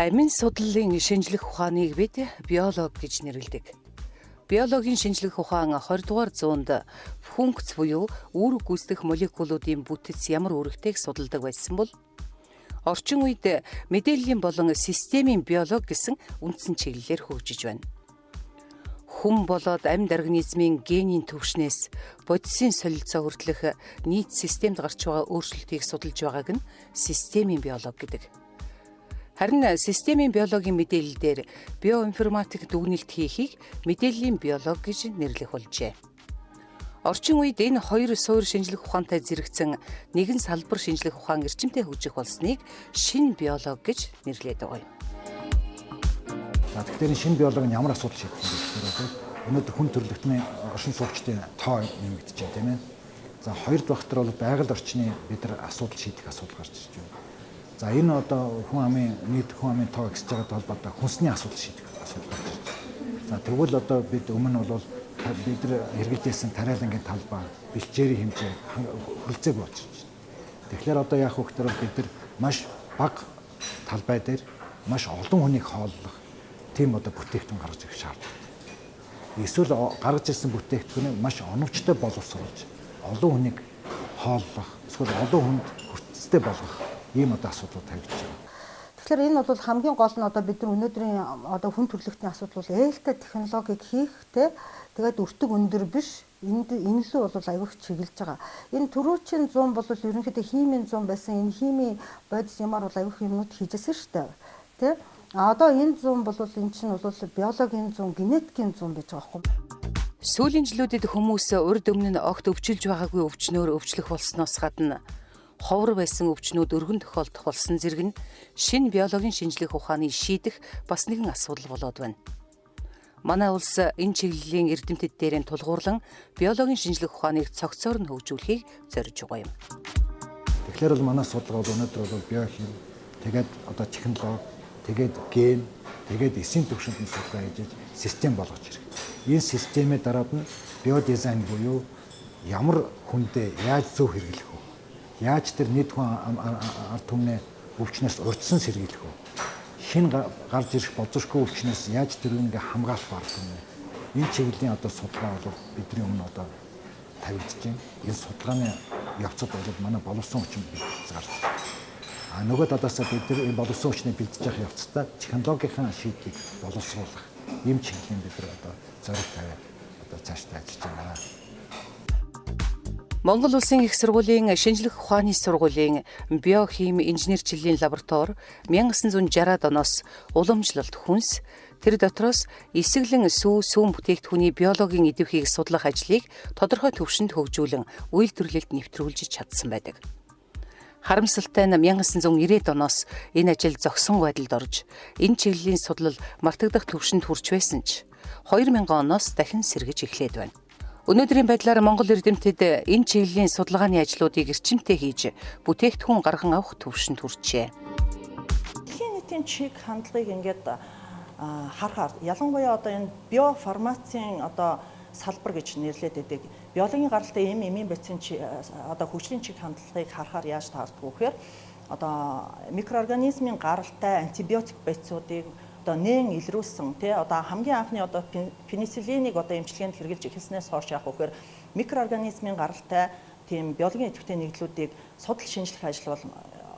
Амин судлалын шинжлэх ухааныг бид биологи гэж нэрлэдэг. Биологийн шинжлэх ухаан 20 дугаар зуунд функц буюу үүрэг гүйцэтгэх молекулуудын бүтэц ямар үүрэгтэйг судалдаг байсан бол орчин үед мэдээллийн болон системийн биологи гэсэн үндсэн чиглэлээр хөгжиж байна. Хүн болоод амьд организмын генийн түвшнээс бодисын солилцоо хүртэлх нийт системд гарч байгаа өөрчлөлтийг судалж байгааг нь системийн биологи гэдэг. Харин системийн биологийн мэдээлэлээр биоинформатик дүгнэлт хийхийг мэдээллийн биологи гэж нэрлэх болжээ. Орчин үед энэ хоёр суур шинжлэх ухаантай зэрэгцэн нэгэн салбар шинжлэх ухаан эрчимтэй хөгжих болсныг шинэ биологи гэж нэрлэдэг байгаа юм. Тэгэхээр шинэ биологи нь ямар асуудал шийдэх юм бэ гэхээр өнөөдөр хүн төрөлхтний оршин суугчдын тоо нэмэгдэж байна, тийм ээ. За хоёрд багтар бол байгаль орчны бид нар асуудал шийдэх асуудал гарч ирж байна. За энэ одоо хүн амын тоо ихсэж байгаатай холбоотой хүнсний асуудал шийдэх асуудал гарч ирж байна. За тэгвэл одоо бид өмнө бол бид нар хэрэгжүүлсэн тариалангийн талбай, бэлчээрийн хэмжээ хөрөлцөөг болж байна. Тэгэхээр одоо яах вэ гэхээр бид нар маш бага талбай дээр маш олон хүнийг хооллох тийм одоо бүтээгдэхүүн гаргаж ирэх шаардлагатай. Эсвэл гаргаж ирсэн бүтээгдэхүүнийг маш оновчтой боловсруулж олон хүнийг хооллох, эсвэл олон хүнд хүртэцтэй болгох ийм одоо асуудлууд тавигдж байна. Тэгэхээр энэ бол хамгийн гол нь одоо бид нар өнөөдрийн одоо хүн төрөлхтний асуудал бол ээлтэй технологиг хийхтэй тэгээд өртөг өндөр биш энэ лүү бол аюулх чиглэж байгаа. Энэ түрүүчийн 100 бол ерөнхийдөө химийн 100 байсан. Энэ химийн бодис ямар бол аюулх юмнууд хийжсэн шүү дээ. Тэ? Одоо энэ 100 бол энэ чинь бол биологийн 100, генетикийн 100 гэж байгаа юм. Сүүлийн жилүүдэд хүмүүс урд өмнө нь огт өвчилж байгаагүй өвчнөөр өвчлөх болсноос гадна ховор байсан өвчнүүд өргөн тохиолдох болсон зэрэг нь шинэ биологийн шинжлэх ухааныг шийдэх бас нэгэн асуудал болоод байна. Манай улс энэ чиглэлийн эрдэмтэд дээрээ тулгуурлан биологийн шинжлэх ухааныг цогцоор нь хөгжүүлэхийг зорж байгаа юм. Тэгэхээр бол манай судалгаа бол өнөөдөр бол биохим, тэгээд одоо технологи, тэгээд ген, тэгээд эсийн түвшинд нь судалгаа хийж систем болгож ирэх. Энэ системээ дараад нь биодизайн буюу ямар хүндээ яаж зөв хэрэглэх вэ? Яаж тэр нийт хүн ард түмнээ өвчнөөс урьдчилан сэргийлэх вэ? Шинэ гарч ирэх болзошгүй өвчнөөс яаж тэрнийг хамгаалах арга түмнээ? Энэ чиглэлийн одоо судалгаа бол бидний өмнө одоо тавигдж байна. Энэ судалгааны явцад бол манай боловсон хүчин бэлтгэж гарч байна. Нөгөө талаасаа бид нар энэ боловсон хүчнийг бэлдэж явах явцдаа технологийн шийдлийг боловсруулах ийм чиглэлийн бид нар одоо зориг тавиад одоо цаашдаа ажиллаж байна. Монгол Улсын их сургуулийн шинжлэх ухааны сургуулийн биохим инженерчлэлийн лаборатори 1960-ад оноос уламжлалт хүнс тэр дотроос эсэглэн сүүн бүтээгдэхүүний биологийн идэвхийг судлах ажлыг тодорхой түвшинд хөгжүүлэн үйлдвэрлэлд нэвтрүүлж чадсан байдаг. Харамсалтай нь 1990-ад оноос энэ ажил зогсон байдалд орж энэ чиглэлийн судлал мартагдах түвшинд хүрч байсан ч 2000 оноос дахин сэргэж эхлээд байна. Өнөөдрийн байдлаар Монгол эрдэмтэд энэ чиглэлийн судалгааны ажлуудыг эрчимтэй хийж бүтээгдэхүүн гарган авах түвшинд хүрчээ. Дэлхийн нийтийн чиг хандлагыг ингээд харахаар ялангуяа одоо энэ биофармацийн одоо салбар гэж нэрлэдэг байдаг. Биологийн гаралтай эмийн байцын одоо хөгжлийн чиг хандлагыг харахаар яаж таардаг вэ гэхээр одоо микроорганизмын гаралтай антибиотик байцуудыг одоо нээн илрүүлсэн тий одоо хамгийн анхны одоо пенициллинийг одоо эмчилгээнд хэрэглэж эхэлснээс хойш яах вэ гэхээр микроорганизмын гаралтай тийм биологийн идэвхтэй нэгдлүүдийг судал шинжлэх ажил бол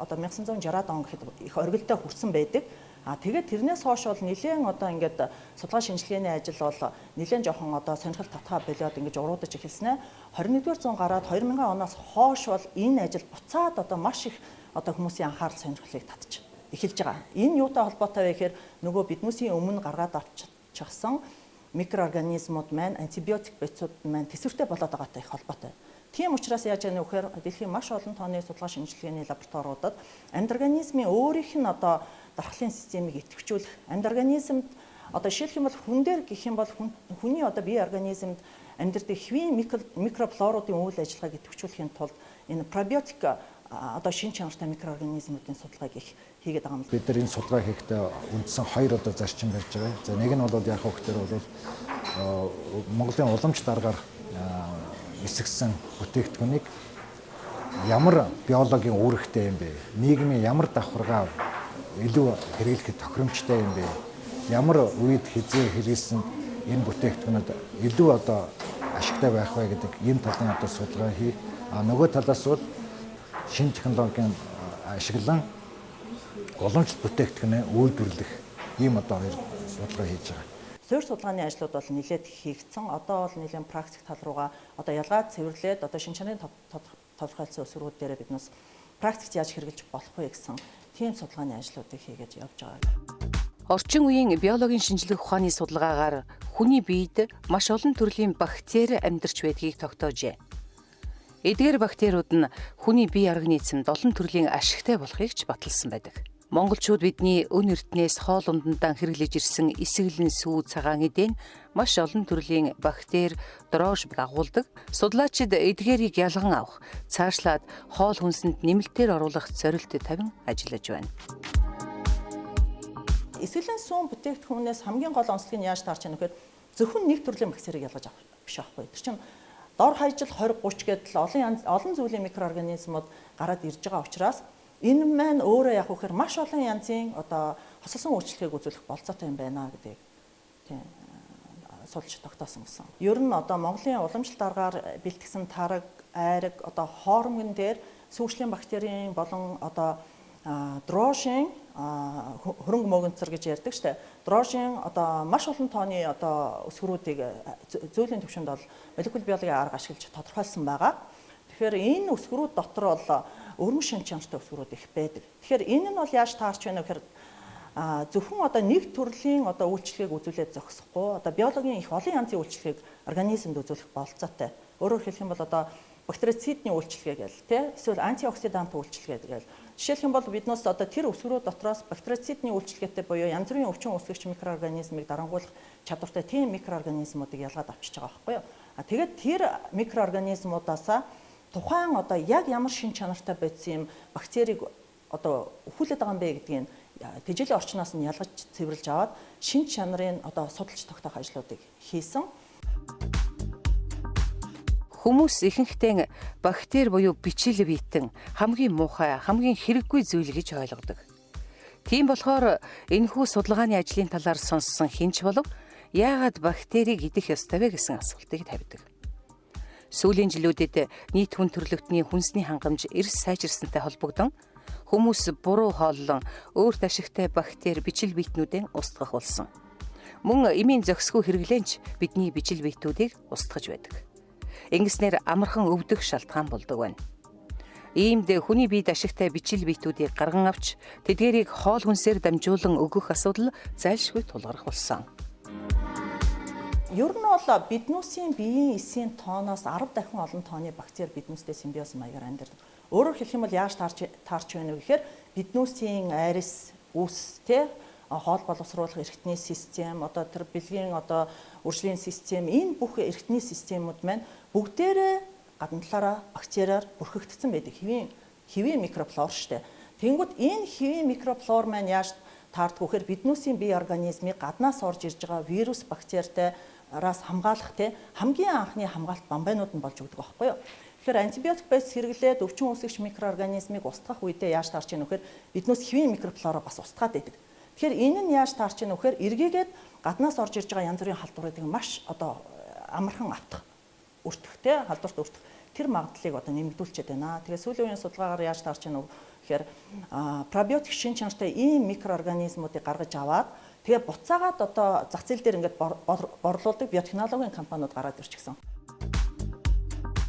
одоо 1960-ад он гэхэд их оргилдоо хүрсэн байдаг. Тэгээд тэрнээс хойш бол нэлээд одоо ингээд судалгаа шинжилгээний ажил бол нэлээд жоохон одоо сонирхол татгаа болоод ингээд уруудаж эхэлснэ. 21-р зуун гараад 2000 оноос хойш бол энэ ажил буцаад одоо маш их одоо хүмүүсийн анхаарал сонирхлыг татж эхэлж байгаа. Энэ юутай холбоотой вэ гэхээр нөгөө биднүүсийн өмнө гаргаад авчихсан микроорганизмууд маань антибиотик байцууд маань тэсвэртэй болоод байгаатай их холбоотой. Тийм учраас яаж яах вэ гэхээр дэлхийн маш олон тооны судалгаа шинжилгээний лабораториудад амьд организмын өөрийнх нь одоо дархлын системийг идэвхжүүлэх, амьд организмд одоо жишээлх юм бол хүн дээр гэх юм бол хүний одоо бие организмд амьдардаг хэвийн микрофлоруудын үйл ажиллагааг идэвхжүүлэхийн тулд энэ пробиотик одоо шин чанартай микроорганизмуудын судалгааг их хийгээд байгаа юм. Бид нар энэ судалгаа хийхдээ үндсэн хоёр одоо зарчим барьж байгаа. За нэг нь бол яг хөөхтөр бол Монголын уламж даргаар эсэгсэн бүтээгдэхүүнийг ямар биологийн үүрэгтэй юм бэ? Нийгмийн ямар давхаргаа илүү хэрэглэхэд тохиромжтой юм бэ? Ямар үед хизээ хэрэглэсэн энэ бүтээгдэхүүнүүд илүү одоо ашигтай байх вэ гэдэг энэ талын одоо судалгаа хийх. Нөгөө талаас бол шинэ технологийн ашиглан уламжлалт бүтээгдэхүүнээ үйлдвэрлэх ийм одоо хоёр судалгаа хийж байгаа. Суурь судалгааны ажлууд бол нэлээд хийгдсэн. Одоо бол нэлээд практик тал руугаа одоо ялгаад цэвэрлээд одоо шинэ чанарын тодорхойлсон өсвөрүүд дээр биднээс практикт яаж хэрэгжилж болох вэ гэсэн тийм судалгааны ажлуудыг хийгээд явж байгаа. Орчин үеийн биологийн шинжлэх ухааны судалгаагаар хүний биед маш олон төрлийн бактери амьдарч байдгийг тогтоожээ. Эдгээр бактериуд нь хүний бие организмд олон төрлийн ашигтай болохыг ч баталсан байдаг. Монголчууд бидний өн эрдэнээс хоол ундандан хэрэглэж ирсэн эсгэлэн сүү цагаан эдэн маш олон төрлийн бактери дрожж дагуулдаг. Судлаачид эдгээрийг ялган авах, цаашлаад хоол хүнсэнд нэмэлтээр оруулах зорилт тавин ажиллаж байна. Эсгэлэн сүүн бүтээгдэхүүнээс хамгийн гол онцлог нь яаж таарч байна гэхээр зөвхөн нэг төрлийн бактерийг ялгаж авах биш аахгүй. Тэр чинь дор хаяжил 20 30 гэдэл олон зүйлийн микроорганизмууд гараад ирж байгаа учраас энэ маань өөрөө яг үхээр маш олон янзын одоо хосолсон үйлчлэгийг үзүүлэх болцоотой юм байна гэдгийг тийм судалж тогтоосон гэсэн. Ер нь одоо Монголын уламжлалт аргаар бэлтгэсэн тараг, айраг одоо хоормон дээр сүүжлийн бактерийн болон одоо дрожжийн хөрөнгө мөөгөнцөр гэж ярьдаг штэ. Дрожжийн одоо маш олон тооны одоо өсвөрүүдийг зөөлөн төвшөнд бол молекул биологийн арга ашиглаж тодорхойлсон байгаа. Тэгэхээр энэ өсвөрүүд дотор бол өрмөн шин чанартай өсвөрүүд их байдаг. Тэгэхээр энэ нь бол яаж таарч байна вэ гэхээр зөвхөн одоо нэг төрлийн одоо үйлчлэгийг үзүүлээд зогсохгүй одоо биологийн их олон янзын үйлчлэгийг организмд үзүүлэх болцоотой. Өөрөөр хэлэх юм бол одоо бактерицидны үйлчлэгээ гээл тий эсвэл антиоксидант үйлчлэгээ гээл жишээлх юм бол биднээс одоо тэр өсвөрүүд дотроос бактерицидны үйлчлэгээтэй буюу янз бүрийн өвчин үүсгэгч микроорганизмыг дарангуулах чадвартай тийм микроорганизмуудыг ялгаад авчиж байгаа байхгүй юу. Тэгээд тэр микроорганизмуудаасаа тухайн одоо яг ямар шин чанартай байсан юм бактерийг одоо өхүүлээд байгаа юм бэ гэдгийг тэжээлийн орчноос нь ялгаж цэвэрлж аваад шин чанарын одоо судалж тогтоох ажлуудыг хийсэн. Хүмүүс ихэнхдээ бактери буюу бичил биетэн хамгийн муухай, хамгийн хэрэггүй зүйл гэж ойлгодог. Тийм болохоор энэхүү судалгааны ажлын талаар сонссон хинч болов яагаад бактерийг идэх ёстой вэ гэсэн асуултыг тавьдаг. Сүүлийн жилүүдэд нийт хүн төрөлхтний хүнсний хангамж эрс сайжирсантай холбогдсон хүмүүс буруу хооллон өөрт ашигтай бактери бичил биетнүүдэн устгах болсон. Мөн эмийн зохисгүй хэрэглэнч бидний бичил биетүүдийг устгаж байдаг. Ингэснээр амархан өвдөх шалтгаан болдог байна. Иймд хүний биед ашигтай бичил биетүүдийг гарган авч тэдгээрийг хоол хүнсээр дамжуулан өгөх асуудал зайлшгүй тулгарх болсон. Ер нь бол биднүүсийн биеийн эсийн тооноос 10 дахин олон тооны бактери биднүүстэй симбиоз маягаар амьдардаг. Өөрөөр хэлэх юм бол яаж таарч байна вэ гэхээр биднүүсийн айрис, үс, хоол боловсруулах эргэтний систем, одоо тэр бэлгийн одоо үржлийн систем, энэ бүх эргэтний системүүд маань бүгдээрээ гадна талаараа бактериар бүрхэгдсэн байдаг хэвийн микрофлора штэ. Тэнгүүд энэ хэвийн микрофлора маань яаж таарддаг вэхээр биднүүсийн бие организмыг гаднаас орж ирж байгаа вирус бактериараас хамгаалах хамгийн анхны хамгаалт бамбайнууд нь болж өгдөг байхгүй юу? Тэгэхээр антибиотик байс хэрэглээд өвчин үүсгэгч микроорганизмыг устгах үедээ яаж таарч ийнө вэхээр биднээс хэвийн микрофлора бас устгаад байдаг. Тэгэхээр энэ нь яаж таарч ийнө вэхээр эргээгээд гаднаас орж ирж байгаа янз бүрийн халдваруудыг маш одоо амархан автах, өртөх халдварт өртөх тэр магадлалыг одоо нэмэгдүүлчихэд байна. Тэгээ сүүлийн үеийн судалгаагаар яаж таарч ийнө гэхээр пробиотик шин чанартай ийм микроорганизмуудыг гаргаж аваад тэгээ буцаагаад одоо зах зээл дээр ингээд борлуулдаг биотехнологийн компаниуд гараад ирчихсэн.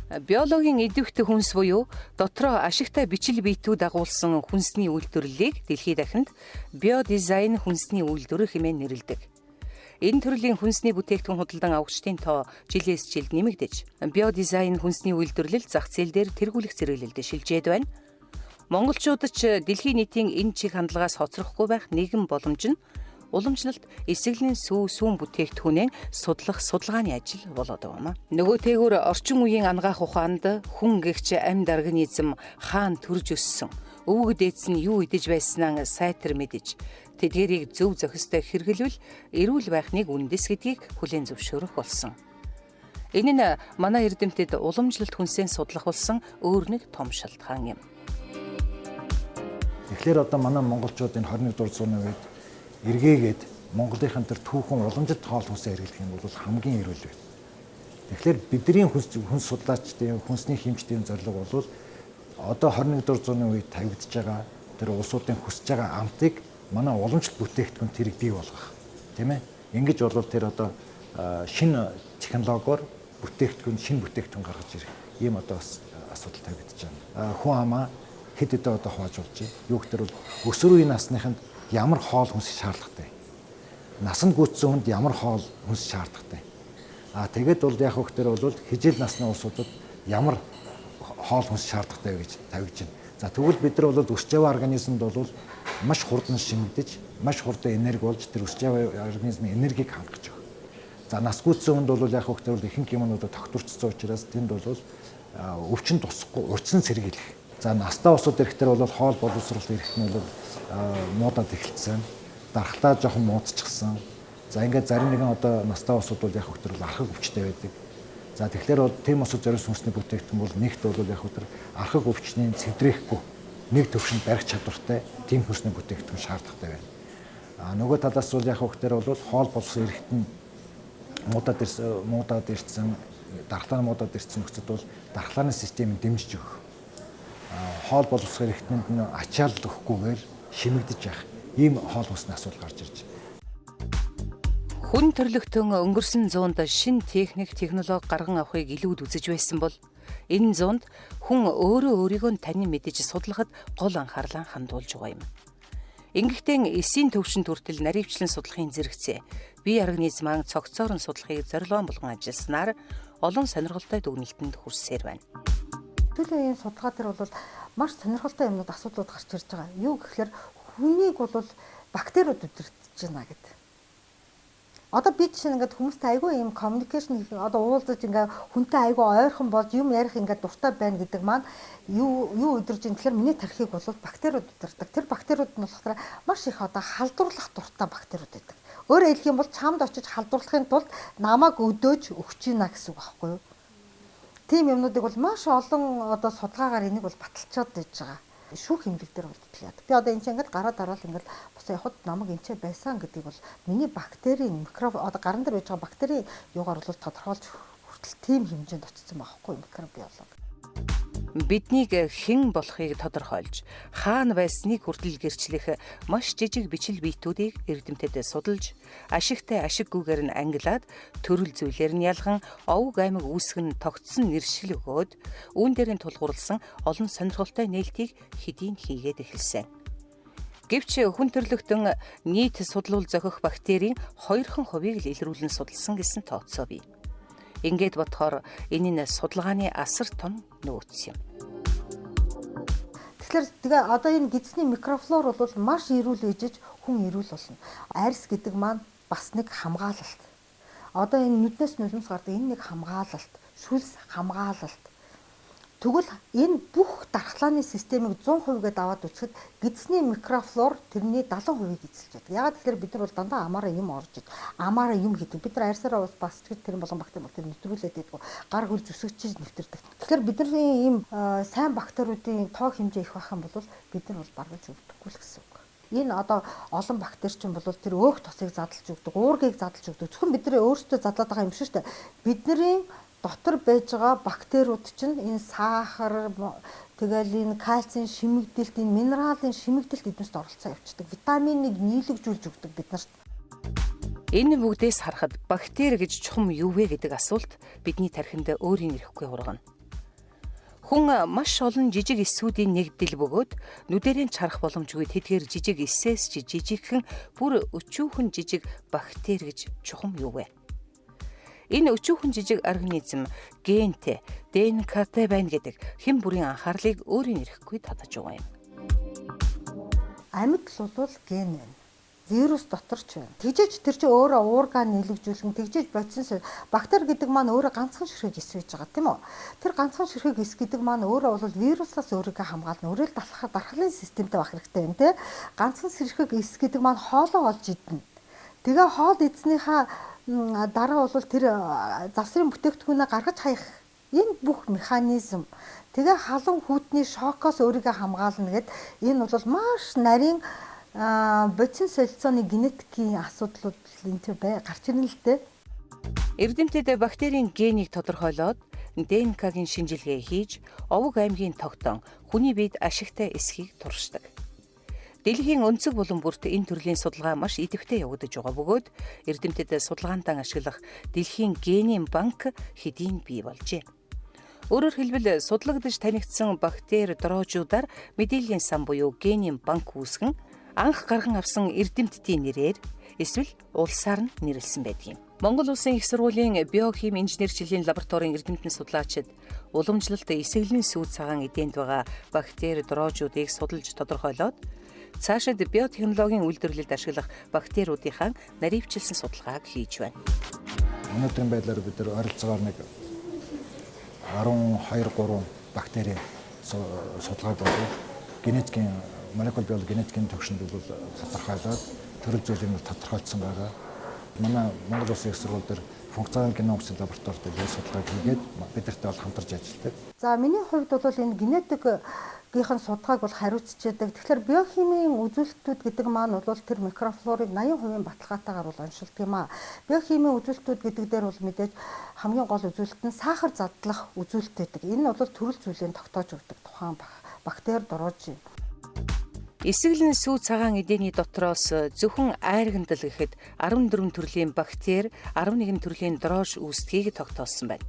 Биологийн идэвхтэй хүнс буюу дотроо ашигтай бичил биетүүд дагуулсан хүнсний үйлдвэрлэлийг дэлхийд дахинд биодизайн хүнсний үйлдвэр хэмээн нэрлэдэг. Энэ төрлийн хүнсний бүтээгдэхүүн худалдан авагчдын тоо жилээс жилд нэмэгдэж, биодизайн хүнсний үйлдвэрлэл зах зээл дээр тэргүүлэх зэрэглэлд шилжээд байна. Монголчуудад ч дэлхийн нийтийн энэ чиг хандлагаас хоцрохгүй байх нэгэн боломж нь уламжлалт эсгэлэн сүүн бүтээгдэхүүнээ судлах судалгааны ажил болоод байгаа юм. Нөгөөтэйгүр орчин үеийн анагаах ухаанд хүн гэгч амьд организм хаана төрж өссөн, өвөг дээдс нь юу идэж байснаа сайтар мэдэж тэдгээрийг зөв зохистой хэрэглэвэл эрүүл байхныг үндэс гэдгийг хүлээн зөвшөөрөх болсон. Энэ нь манай эрдэмтэд уламжлалт хүнсээ судлах болсон өөр нэг том шалтгаан юм. Тэгэхээр одоо манай монголчууд энэ 21 дугаар зууны үед эргээгээд Монголынхын тэр түүхэн уламжит хоол хүнсээ хэрэглэх юм бол хамгийн эрүүл байна. Тэгэхээр бидний хүнс судлаачдын, хүнсний хэмжтийн зорилго бол одоо 21 дугаар зууны үед тавигдж байгаа тэр улсуудын хүсэж байгаа амтыг манай уламжлалт бүтээгдэхүүн тэрийг бий болгох. Тийм ээ? Ингэж бол тэр одоо шинэ технологиор шинэ бүтээгдэхүүн гаргаж ирэх ийм одоо асуудал тавигдж байна. Хүн амаа хэд хэдэн одоо хувааж болж байна. Юу гэхээр бол өсвөр үеийн насныханд ямар хоол хүнс шаардлагатай. Насанд гүйцсэн хүнд ямар хоол хүнс шаардлагатай. Тэгээд бол яг хөөхтөр бол хижээл насны улсуудад ямар хоол хүнс шаардлагатай вэ гэж тавьж байна. За тэгвэл бид нар бол өсч яваа организмд бол маш хурдан шинэгдэж, маш хурдан энерги болж тэр өсч яваа организмын энергийг хангаж өгөх. За нас гүйцсэн хүнд бол яг хөөхтөр бол ихэнх юмнуудад тогтворцсон учраас тэнд бол өвчин тусахгүй урьдчилан сэргийлэх. За настай усууд ирэхдээ бол хоол боловсруулалт ирэх нь бол муудаад эхэлсэн. Дархлаа жоохон муудчихсан. За ингээд зарим нэгэн одоо настай усууд бол яг хөөхтөр архаг өвчтэй байдаг. За тэгэхээр бол тийм усуд зориулсан хүнсний бүтээгдэхүүн бол нэгт бол яг хөөхтөр архаг өвчнийг цэвдрэхгүй нэг төвшөнд барих чадвартай тийм хүнсний бүтээгдэхүүн шаардлагатай байна. Нөгөө талаас бол яг хөөхтөр бол хоол боловсрол эрэхт нь муудаад ирсэн, дархлаа муудаад ирсэн нөхцөд бол дархлааны системийг дэмжиж өгөх. Хоол боловсрол эрэхтэнд нь ачаал өгөхгүйгээр шимэгдэж явах ийм хоол хүнсний асуудал гарч ирж байна. Хүн төрлөختөн өнгөрсөн зуунд шин технологи гарган авахыг илүүд үзэж байсан бол энэ зуунд хүн өөрөө өөрийгөө танин мэдэж судлахад гол анхаарлаа хандуулж байгаа юм. Ингэхдээ эсийн төвшөнд хүртэл наривчлан судлахын зэрэгцээ бие организмаа цогцоор нь судлахыг зорилгоо болгон ажилласнаар олон сонирхолтой дүгнэлтэнд хүрсээр байна. Төлөө энэ судалгаа дээр бол маш сонирхолтой юмнууд асуудлууд гарч ирж байгаа. Юу гэхээр хүнийг бол бактериуд үдирдэж байна гэдэг. Одоо би чинь ингээд хүмүүстэй айгүй юм communication одоо уулзаж ингээд хүнтэй айгүй ойрхон болж юм ярих ингээд дуртай байна гэдэг маань юу өдөрж ин тэгэхээр миний тархийг бол бактериуд удирдаг. Тэр бактериуд нь болохоор маш их одоо халдварлах дуртай бактериуд байдаг. Өөрөөр хэлэх юм бол чамд очиж халдварлахын тулд намайг өдөөж өгч ийна гэсэн үг байхгүй юу? Тийм юмнуудыг бол маш олон одоо судалгаагаар энийг бол баталчаад байж байгаа. Шүүх хэмжээ дээр бол тэлээд. Би одоо энэ чинь ингээд гараад ороод ингээд бос явахад намайг энэ ч байсан гэдгийг бол миний бактерийн микроб одоо гаран дээр байж байгаа бактерийн юугаар бол тодорхойлж хүртэл тийм хэмжээнд очсон байхгүй микробиолог. Биднийг хэн болохыг тодорхойлж, хаана байсныг хүртэл гэрчлэх маш жижиг бичил биетүүдийг эрдэмтэд судалж, ашигтай ашиггүйгээр нь ангилаад, төрөл зүйлээр нь ялган, овг аймаг үүсгэн тогтсон нэршил өгөөд, үүн дээр нь тулгуурласан олон сонирхолтой нээлтийг хэдийн хийгээд эхэлсэн. Гэвч хүн төрлөختөн нийт судлуул зохих бактерийн 2% л илрүүлэн судалсан гэсэн тооцоо бий. Ингээд бодохоор энэ нь судалгааны асар том нөөц юм. Тэгэхээр одоо энэ гидсний микрофлора бол маш эрүүл ээжж хүн эрүүл болно. Арьс гэдэг маань бас нэг хамгаалалт. Одоо энэ нүднээс нулимс гардаг энэ нэг хамгаалалт, шүлс хамгаалалт. Тэгвэл энэ бүх дархлааны системийг 100% гээд аваад үзэхэд гидсний микрофлор тэрний 70%-ийг эзэлж байдаг. Ягаад гэхээр бид нар бол дандаа амаараа юм орж ид. Амаараа юм хийдэг. Бид нар арьсаараа бас басчид тэр болон бактери нэвтрүүлээд байдаг. Гар хөл зүсгэж нэвтэрдэг. Тэгэхээр бидний ийм сайн бактериудын тоо хэмжээ их байх юм бол бид нар бол баргаж өвдөхгүй л гэсэн үг. Энэ одоо олон бактеричин бол тэр өөх тосыг задлж өгдөг, уургийг задлж өгдөг. Зөвхөн бидний өөрсдөө задлаад байгаа юм шиг шүү дээ. Бидний дотор байж байгаа бактериуд чинь энэ сахар тэгэл энэ кальцийн шимэгдэлт энэ минералын шимэгдэлт эднэст оролцоо явуулдаг. Витаминыг нийлэгжүүлж өгдөг биднэрт. Энэ бүгдээс харахад бактери гэж чухам юу вэ гэдэг асуулт бидний тархинд өөрийн ирэхгүй ургана. Хүн маш олон жижиг эсүүдийн нэгдэл бөгөөд нүдэрийн чарах боломжгүй тэдгээр жижиг эсээс жижигхэн бүр өчүүхэн жижиг бактери гэж чухам юу вэ? Энэ өчүүхэн жижиг организм гентэй, ДНК-тэй байна гэдэг хэн бүрийн анхаарлыг өөрийн ирэхгүй татаж байгаа юм. Амьд л бол ген байна. Вирус доторч байна. Тэгжээж тэр чинь өөрөө уургаа нийлэгжүүлэн тэгжээж бодсон бактери гэдэг маань өөрөө ганцхан ширхэг эс гэж байгаа тийм үү? Тэр ганцхан ширхэг эс гэдэг маань өөрөө бол вирусаас өөрийгөө хамгаална. Өөрөөр дархлын системтэй байх хэрэгтэй юм тийм. Ганцхан ширхэг эс гэдэг маань хоолоо олж идэнэ. Тэгээ хоол идснийхаа дараа бол тэр завсрын бүтээгдэхүүнээ гаргаж хаях Энэ бүх механизм тэгээ халуун хүйтний шокоос өөрийгөө хамгаална гэд энэ бол маш нарийн бодис солилцооны генетикийн асуудлууд энэ төр гарч ирнэ л дээ. Эрдэмтэд бактерийн генийг тодорхойлоод ДНК-гийн шинжилгээ хийж овог аймгийн тогтоон хүний биед ашигтай эсхийг туршдаг. Дэлхийн өнцөг булан бүрт энэ төрлийн судалгаа маш идэвхтэй явагдаж байгаа бөгөөд эрдэмтэд судалгаантаа ашиглах дэлхийн генийн банк хэдийн бий болжээ. Өөрөөр хэлбэл судлагдж танигдсан бактери дороожуудаар мэдээллийн сан буюу генийн банк үүсгэн анх гарган авсан эрдэмтдийн нэрээр эсвэл улсаар нь нэрлсэн байдаг юм. Монгол Улсын их сургуулийн биохим инженерчлэлийн лабораторийн эрдэмтэн судлаачид уламжлалт эсэглэн сүү цагаан эдээнд байгаа бактери дороожуудыг судалж тодорхойлоод цаашид биотехнологийн үйлдвэрлэлд ашиглах бактериудынхаа наривчилсан судалгааг хийж байна. Өнөөдрийн байдлаар бид нар ойролцоогоор нэг 12-3 бактери судалгааг болов генетикийн молекул биологи генетикийн төвшөнд бол тодорхойлоод төрөл зүйлийг тодорхойлсон байгаа. Манай Монгол Улсын их сургууль дээр функционал геном гэсэн лабораторид ийм судалгааг хийгээд бидэртэй бол хамтарч ажилладаг. За миний хувьд бол энэ генетикийн судалгааг бол хариуцчихдаг. Тэгэхээр биохимийн үзүүлэлтүүд гэдэг маань бол тэр микрофлорыг 80% баталгаатайгаар бол оншилдог юм аа. Биохимийн үзүүлэлтүүд гэдэг дээр бол мэдээж хамгийн гол үзүүлэлт нь сахар задлах үзүүлэлт байдаг. Энэ бол төрөл зүйлийн тогтоож өгдөг тухайн бактери дороож юм. Эсэглэн сүү цагаан эдээний дотроос зөвхөн айргандал гэхэд 14 төрлийн бактери, 11 төрлийн дорож үүсдгийг тогтоосон байна.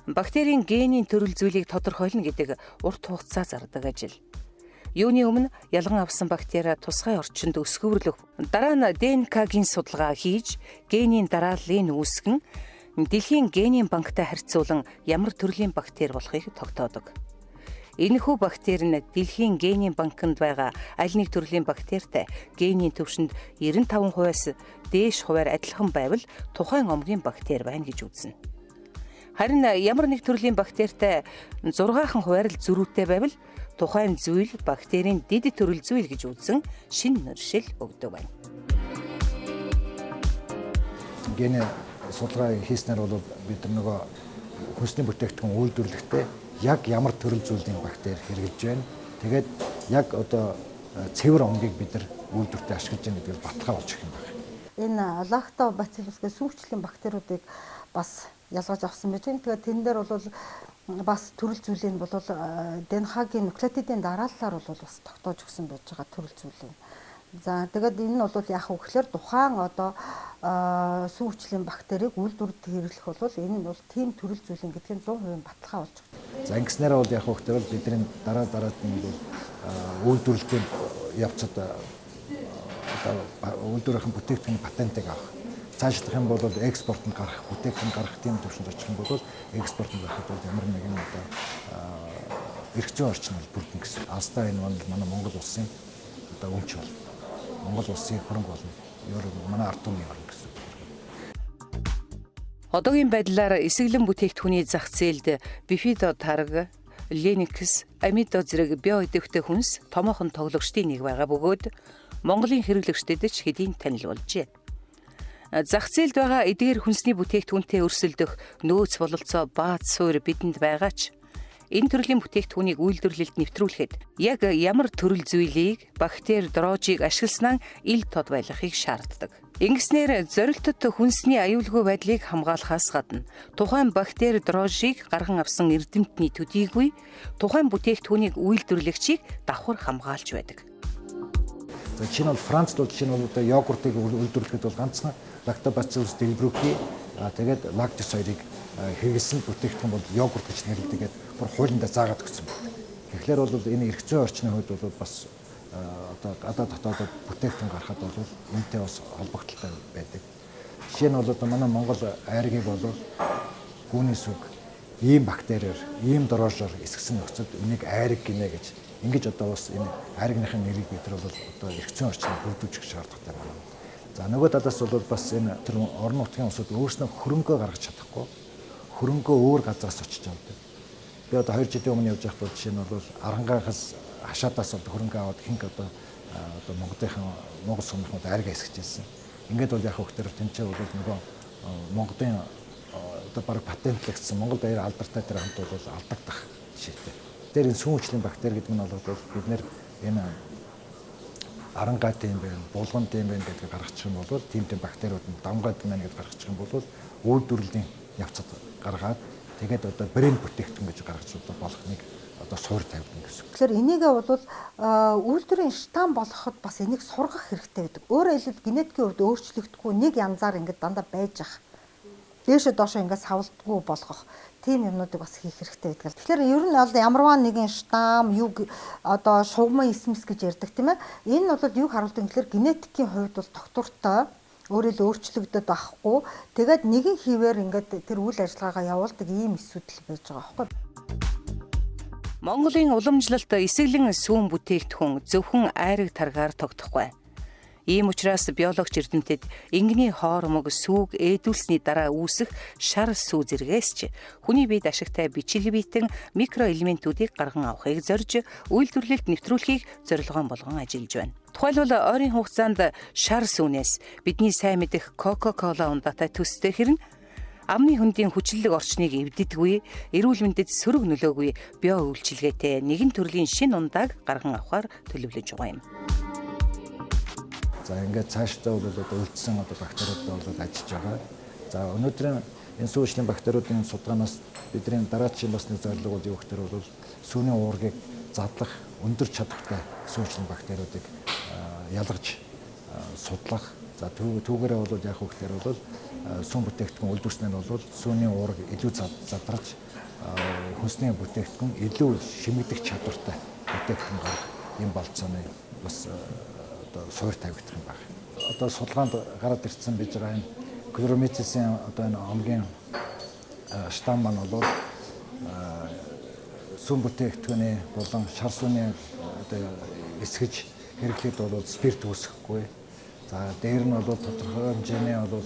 Бактерийн генийн төрөл зүйлийг тодорхойлно гэдэг урт хугацаа зардаг ажил. Юуны өмнө ялган авсан бактери тусгай орчинд өсгөвөрлөх, дараа нь ДНК-гийн судалгаа хийж, генийн дарааллыг үүсгэн дэлхийн генийн банктай харьцуулан ямар төрлийн бактери болохыг тогтоодог. Энэхүү бактери нь дэлхийн генийн банкнд байгаа аль нэг төрлийн бактеритай генийн төвшөнд 95%-аас дээш хувиар адилхан байвал тухайн омгийн бактери байна гэж үзнэ. Харин ямар нэг төрлийн бактеритай 6хан хувиар л зөрүүтэй байвал тухайн зүйл бактерийн дэд төрөл зүйл гэж үзэн шинэ нэршил өгдөг байна. Гений судалгаа хийснээр бол бид нөгөө хүнсний бүтээгдэхүүн үйлдвэрлэхдээ яг ямар төрөл зүйлийн бактери хэрэгжилж байна. Тэгээд яг одоо цэвэр омгийг бид нар үйлдвэртээ ашиглаж байгаа гэдгийг баталгаа болж ирэх юм байна. Энэ лактобациллус гэх сүүгчлийн бактериудыг бас ялгаж авсан байж байна. Тэгээд тэн дээр бол бас төрөл зүйлийг бол ДНХ-гийн нуклеотидын дарааллаар бол бас тогтоож өгсөн байж байгаа төрөл зүйлийг. За тэгээд энэ нь бол яг үгээр тухайн одоо сүүгчлийн бактерийг үйлдвэрт хэрэглэх бол энэ нь бол тийм төрөл зүйлийн гэдгийг 100% баталгаа болж байна. За ингэснээр бол яг үгээр бидний дараад нь бол үйлдвэрлэлтийн явцад одоо үйлдвэрийн бүтээгдэхүүн патентыг авах. Цаашлах юм бол экспортод гарах, бүтээгдэхүүн гарах тийм төвшөнд очих юм бол экспортод гарахад бол ямар нэгэн одоо эрх зүйн орчин бол бүрдэн гэсэн. Алстаа энэ манай Монгол улсын одоо өмч бол Монгол улсын хөрөнгө болно. Ер нь манай ард түмний хөрөнгө гэсэн. Одоогийн байдлаар эсэглэн бүтээгдэхүүний зах зээлд бифидо тарга, леникс, амидо зэрэг био идэвхтэй хүнс томоохон тоглогчдын нэг байгаа бөгөөд Монголын хэрэглэгчдэд ч хэдийн танил болжээ. Зах зээлд байгаа эдгээр хүнсний бүтээгдэхүүнтэй өрсөлдөх нөөц бололцоо бааз суур бидэнд байгаа ч энэ төрлийн бүтээгдэхүүнийг үйлдвэрлэлд нэвтрүүлэхэд яг ямар төрөл зүйлийг бактери дороожийг ашигласнаа ил тод байлгахыг шаарддаг. Ингэснээр зорилттой хүнсний аюулгүй байдлыг хамгаалахаас гадна тухайн бактери дороожийг гарган авсан эрдэмтний төдийгүй тухайн бүтээгдэхүүнийг үйлдвэрлэгчийг давхар хамгаалж байдаг. За чинь бол Францд бол чинь одоо йогуртыг үйлдвэрлэхэд бол ганцхан лактобациллус дэлбрүүхий тэгээд лактис хоёрыг хэрэглэсэн бүтээгдэхүүн бол йогурт гэж нэрлэдэг гэдэг бүр хуулиндаа заагаад өгсөн байна. Тэгэхээр бол энэ эрх зүйн орчны хувьд бол бас одоо гадаад дотоод бүтээгдэхүүн гаргахад бол энэтэй бас холбогдолтой байдаг. Жишээ нь бол одоо манай Монгол айргийг бол гүүний сүг ийм бактериар, ийм дороожоор эсгсэн нөхцөлд энийг айрыг гинэ гэж ингэж одоо бас энэ айргийнхын нэрийг бид нар бол одоо эрх зүйн орчинд бүрдүүлж шаардлагатай байна. За нөгөө талаас бол бас энэ тэр орон нутгийн улсууд өөрснөө хөрөнгөө гаргаж чадахгүй хөрөнгөө өөр газраас очиж авдаг. Би одоо 2 жилийн өмнө явж байхад бол жишээ нь бол Арангахаас хашаадаас одоо хөрөнгө аваад хинг одоо Монгол сумнууд айргаа эсгэж ирсэн. Ингээд бол яг хөөхтөр тэнцээ бол нөгөө Монголын одоо баг патентлэгдсэн Монгол баяр алдартай тэр хамт бол алдагдах жишээтэй. Тэр энэ сүүн хүчлийн бактери гэдэг нь бол бид нэр энэ арангаад юм байна, булганд юм байна гэдгийг гаргачих юм бол тийм бактериуд нь дамгаад байна гэдгийг гаргачих юм бол үйлдвэрлэлийн явцад гаргаад тэгээд одоо брэнд бүтээгдэхүүн гэж гаргаж болох нэг одоо суур тавьдаг гэсэн. Тэгэхээр энийгээ бол үйлдвэрийн штам болоход бас энийг сургах хэрэгтэй байдаг. Өөрөөр хэлбэл генетикийн хувьд өөрчлөгдөхгүй нэг янзаар ингээд дандаа байж ах. Дээшээ доошоо ингээд савлдаггүй болгох тийм юмнуудыг бас хийх хэрэгтэй байдаг. Тэгэхээр ер нь бол ямарваа нэгэн штам юу одоо шугамын эсмэс гэж ярьдаг тийм ээ. Энэ бол юг харуулдаг гэхээр генетикийн хувьд бол доктортой өөрөөр өөрчлөгдөд байхгүй. Тэгээд нэгэн хിവэр ингээд тэр үйл ажиллагаагаа явуулдаг ийм эсвүүдэл байж байгаа байхгүй. Монголын уламжлалт эсэглэн сүүн бүтээгдэхүүн зөвхөн айраг таргаар тогтохгүй. Ийм учраас биологч эрдэмтэд ингэний хоормог сүүг ээдүүлсний дараа үүсэх шар сүү зэргээс ч хүний биед ашигтай бичил битэн микроэлементүүдийг гарган авахыг зорж үйлдвэрлэлд нэвтрүүлэхийг зорилгоон болгон ажиллаж байна. Тухайлбал ойрын хугацаанд шар сүүнээс бидний сайн мэдэх Coca-Cola ундатай төстэй хэрнэ амны хөндийн хүчлэг орчныг эвддэггүй, эрүүл мэндэд сөрөг нөлөөгүй био үйлчилгээтэй нэгэн төрлийн шинэ ундааг гарган авахар төлөвлөж байгаа юм. За ингээд цаашдаа бол үлдсэн одоо бактериудад бол ажиллаж байгаа. За өнөөдрийн энэ сүүчлийн бактериудын судалгаанаас бидний дараагийн бас нэг зорилго бол юу гэхээр бол сүүний уургийг задлах өндөр чадвартай сүүчлийн бактериудыг ялгаж судлах. За түүгээрээ бол яг хөөхтөр бол сүүн бүтээгдэхүүн үйлдвэрснээр бол сүүний уурыг илүү задраж хүнсний бүтээгдэхүүн илүү шимэгдэх чадвартай бүтээгдэхүүн гаргах юм болцооны бас суур тавигдах юм байна. Одоо судалгаанд гараад ирсэн байж байгаа энэ Chloromycetin одоо энэ омгийн штам маань бол сүүн бүтээгдэхүүний болон шар сүүний одоо эсгэж хэрэглээд бол спирт үүсэхгүй. За дээр нь бол тодорхой хэмжээний бол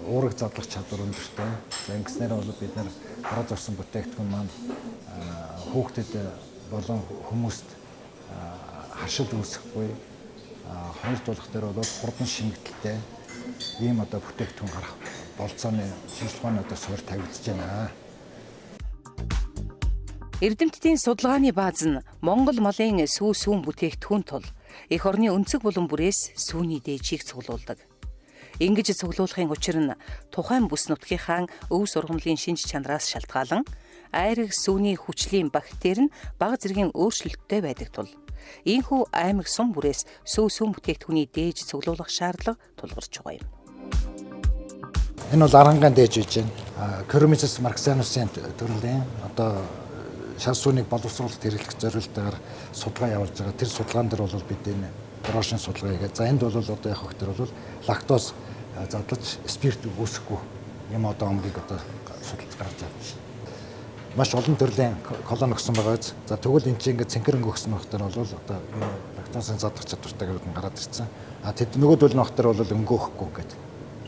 уурыг задлах чадвар өндөртэй. За ингэснээр бол бид нар гараад орсон бүтээгдэхүүн маань хүүхдэд болон хүмүүст харшил үүсэхгүй. Хоёр дулах дээр бол хурдан шингэлтэй ийм одоо бүтээгдэхүүн гарах болцооны шинжилгээний одоо суур тавигдж байна. Эрдэмтдийн судалгааны бааз нь Монгол малын сүүн бүтээгдэхүүн тул эх орны өнцөг булан бүрээс сүүний дээжийг цуглуулдаг. Ингэж цуглуулахын учир нь тухайн бүс нутгийнхаа өв сургамлын шинж чанараас шалтгаалan айраг сүүний хүчлийн бактери нь бага зэргийн өөрчлөлттэй байдаг тул ийхүү аймаг сум бүрээс сүүн бүтээгдэхүүний дээж цуглуулах шаардлага тулгарч байгаа юм. Энэ бол арангаан дээж гэж байна. Chloromyces marxanusin төрлийн одоо шар сүүнийг боловсруулалт хэрэглэх зорилготойгоор судалгаа явуулж байгаа. Тэр судалгаан дээр бол бид энэ брошин судалгаа хийгээд за энд бол одоо яг хөтөр бол лактоз задлаж спирт үүсэхгүй юм одоо омгийг одоо судалж гаргаж авсан. Маш олон төрлийн колон өгсөн байгаа. За тэгвэл энэ чинь ингээд цэнхэрэнг өгсөн багтар бол одоо энэ лактозын задлах чадвартай гэдэг нь гараад ирсэн. А тэд нөгөөдөл нь багтар бол өнгөөхгүй гэдэг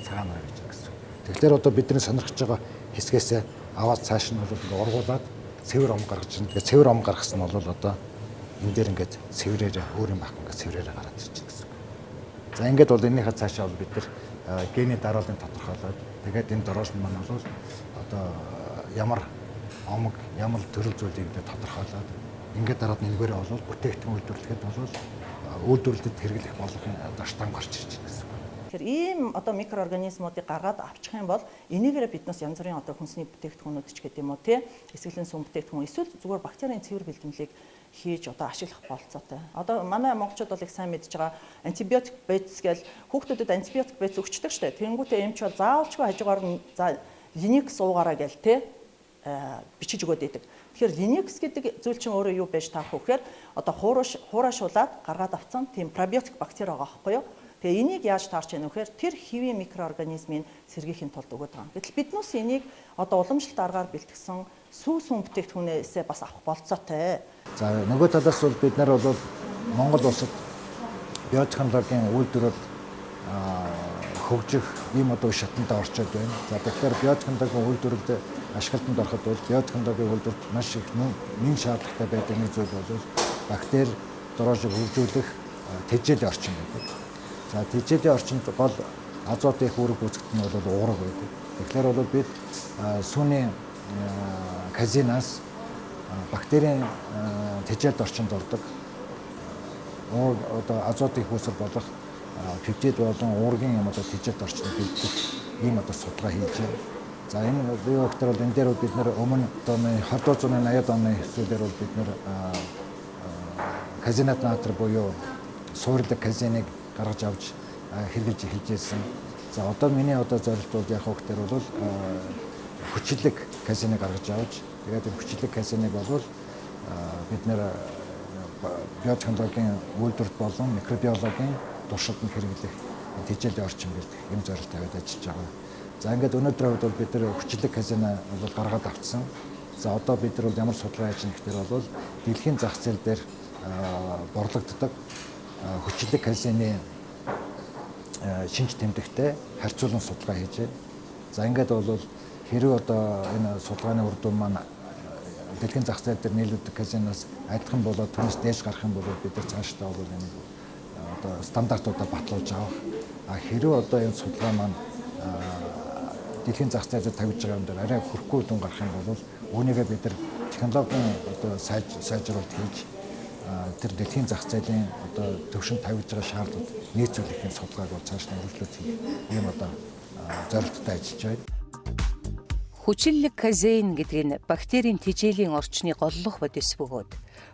цагаан гэж гэсэн. Тэгэхээр одоо бидний сонирхож байгаа хэсгээс аваад цааш нь бол ургуулад цэвэр ом гаргаж ирнэ. Тэгээ цэвэр ом гаргасан нь бол одоо энэ дээр ингээд цэврээрээ өөр юм ах ингээд цэврээрээ гараад ирчихэ гэсэн. За ингээд бол энийхээ цаашаа бол бид нар гений дарааллыг тодорхойлоод тэгээд энэ дороош нь маань бол одоо ямар омог ямар төрөл зүйлийг тодорхойлоод ингээд дараад нэгээрээ бол бүтээгдэхүүн үйлдвэрлэхэд бол үйлдвэрлэлд хэрэглэх болгохын одоо штам гарч ирж байна гэсэн. Тэгэхээр ийм одоо микроорганизмуудыг гаргаад авчих юм бол энийгээрээ биднээс янз бүрийн одоо хүнсний бүтээгдэхүүнүүд ч гэдэг юм уу тий эсгэлэн сүм бүтээгдэхүүн эсвэл зүгээр бактерийн цэвэр бэлтгэлийг хийж одоо ашиглах болцоотой. Одоо манай монголчууд бол их сайн мэдж байгаа антибиотик бэц гэл хүүхдүүдэд антибиотик бэц өгчдөг штэ. Тэнгүүтээ эмч бол заавалчгүй хажуугаар нь за Linux суугаараа гэл тий бичиж өгöd идэг. Тэгэхээр Linux гэдэг зүйл чинь өөрөө юу байж таах вэ гэхээр одоо хуурашуулаад гаргаад авсан тийм пробиотик бактери байгаа байхгүй юу? Тэгээ энийг яаж таарч яах вэ гэхээр тэр хэвийн микроорганизмын сэргийхийн тулд өгöd байгаа. Гэтэл биднээс энийг одоо уламжлалт аргаар бэлтгэсэн сүүн бүтээгдэхүүнээсээ бас авах болцоотой. За нөгөө талаас бол бид нар бол Монгол улсад биотехнологийн үйлдвэрүүд хөгжих ийм одоо шатанд орчод байна. За тэгэхээр биотехнологийн үйлдвэрлэлд ашиглалтанд ороход бол биотехнологийн үйлдвэрт маш их нэн шаардлагатай байдаг нэг зүйл бол бактери дороожийг хөгжүүлэх тэжээлийн орчин байдаг. За тэжээлийн орчинд гол азот их үүрэг үүсгэх нь бол уурга байдаг. Тэгэхээр бол бид сүүний казинаас бактерийн тэжээлт орчинд ордог одоо азотын хөөсөр болох пептид болон уургийн юм одоо тэжээлт орчинд бэлдэх ийм одоо судалгаа хийж байна. За энэ биобактер бол энэ дээр бид нэр өмнө одоо 2080-аад оны хэсгүүдээр бол бид нэр казинат натр буюу суурилдаг казиныг гаргаж авч хэрэгжилж эхэлж байсан. За одоо миний одоо зорилт бол яг хөөхтөр бол хүчлэг казиныг гаргаж авч тэгээд хүчлэг казиныг бол бид нэр биотехнологийн үйлдвэрт болон микробиологийн туршид нь хэрэглэх тэжээлийн орчин бэлдэх юм зорилт тавиад ажиллаж байгаа. За ингээд өнөөдрийн хувьд бол бид нар хүчлэг казина бол гаргаад авцсан. За одоо бид нар бол ямар судалгаа хийж байгаа гэхээр бол дэлхийн зах зээл дээр борлогддог хүчлэг казины шинж тэмдэгтэй харьцуулан судалгаа хийж байна. За ингээд бол хэрэг одоо энэ судалгааны үр дүн маань дэлхийн зах зээл дээр нийлүүлдэг казиноос адилхан болоод түүнээс дээш гарах юм бол бид нар цаашдаа бол энэ одоо стандартуудаа батлуулж авах. Хэрэг одоо энэ судалгаа маань дэлхийн зах зээлд тавьж байгаа юм дээр арай хүрэхгүй дүн гарах юм бол үүнийгээ бид нар технологийн одоо сайжруулалт хийж тэр дэлхийн зах зээлийн одоо төвшөнд тавьж байгаа шаардлага нийцүүлэхийн судалгааг бол цааш нь үргэлжлүүлж хийх ийм одоо зорилттой ажиллаж байна. Хүчлэг казеин гэдэг нь бактерийн тэжээлийн орчны голлох бодис бөгөөд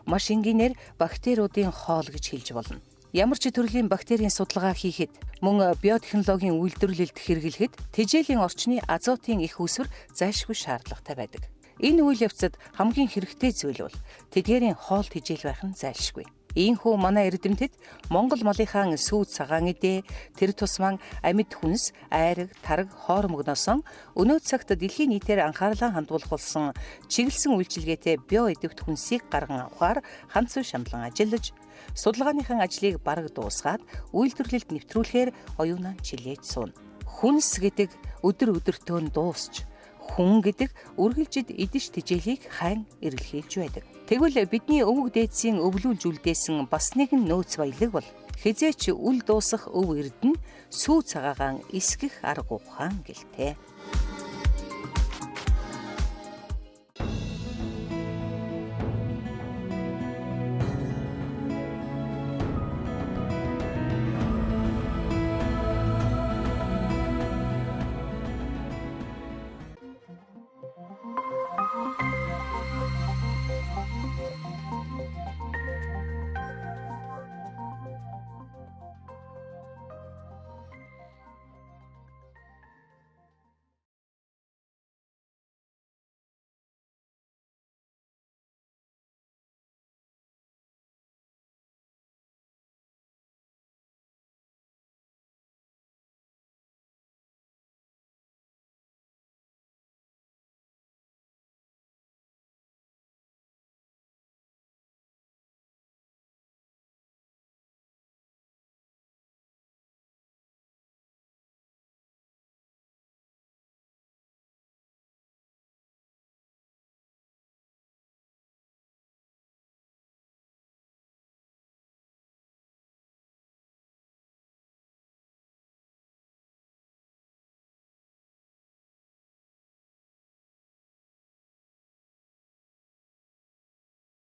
маш энгийнээр бактериудын хоол гэж хэлж болно. Ямар ч төрлийн бактерийн судалгаа хийхэд мөн биотехнологийн үйлдвэрлэлд хэрэглэхэд тэжээлийн орчны азотын их үүсвэр зайлшгүй шаардлагатай байдаг. Энэ үйл явцад хамгийн хэрэгтэй зүйл бол тэдгээрийн хоол тэжээл байх нь зайлшгүй. Ийхүү манай эрдэмтэд Монгол малынхаа сүү цагаан эдээ, тэр тусман амьд хүнс, айраг, тараг, хоормогносон өнөө цагт дэлхийн нийтээр анхаарлаа хандуулах болсон чиглэсэн үйлчилгээтэй био идэвхт хүнсийг гарган авахар ганц шамлан ажиллаж, судалгааныхан ажлыг бараг дуусгаад үйлдвэрлэлд нэвтрүүлэхээр оюунаа чилээж суuna. Хүнс гэдэг өдөр өдөртөө дуусч, хүн гэдэг үргэлжид эдэж тэжээлийг хайн эргэлхийлж байдаг. Тэгвэл бидний өвөг дээдсийн өвлүүлж үлдээсэн бас нэгэн нөөц баялаг бол хизээч үл дуусах өв эрдэнэ сүү цагаагаан эсгэх арга ухаан гэлтэй.